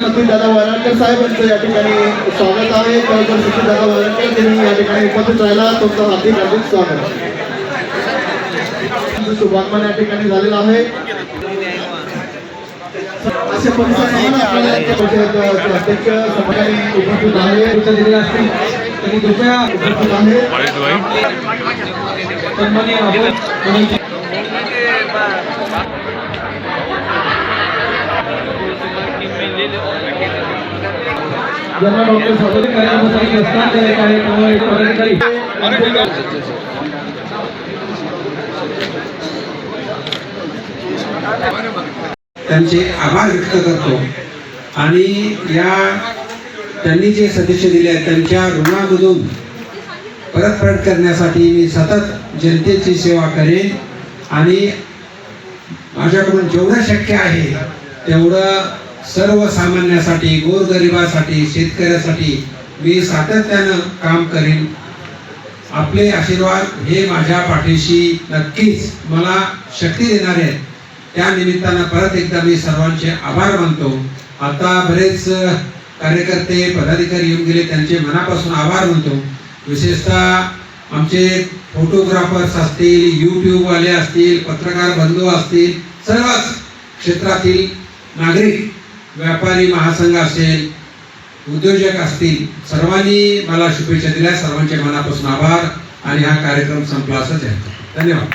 दादा वाराणकर साहेबांचं या ठिकाणी स्वागत आहे. दादा वाराणकर त्यांनी या ठिकाणी उपस्थित राहिला तुमचं हार्दिक स्वागत. शुभागमन या ठिकाणी झालेलं आहे. असे परिसर अध्यक्ष समाजाने उपस्थित आहे दिलेले असतील त्यांनी कृपया उपस्थित आहे. ज्यांना डॉक्टर स्वागत कार्यक्रमासाठी हस्तांतरित कार्यक्रमाधिकारी त्यांचे आभार व्यक्त करतो आणि त्यांनी जे सदस्य दिले आहेत त्यांच्या ऋणामधून परतफेड करण्यासाठी मी सतत जनतेची सेवा करेन आणि माझ्याकडून जेवढं शक्य आहे तेवढं सर्वसामान्यासाठी, गोरगरिबासाठी, शेतकऱ्यासाठी मी सातत्यानं काम करेन. आपले आशीर्वाद हे माझ्या पाठीशी नक्कीच मला शक्ती देणार आहेत. त्या निमित्तानं परत एकदा मी सर्वांचे आभार मानतो. आता बरेच कार्यकर्ते पदाधिकारी येऊन गेले, त्यांचे मनापासून आभार मानतो. विशेषतः आमचे फोटोग्राफर्स असतील, यूट्यूबवाले असतील, पत्रकार बंधू असतील, सर्वच क्षेत्रातील नागरिक, व्यापारी महासंघ असेल, उद्योजक असतील, सर्वांनी मला शुभेच्छा दिल्या. सर्वांचे मनापासून आभार आणि हा कार्यक्रम संपला असं धन्यवाद.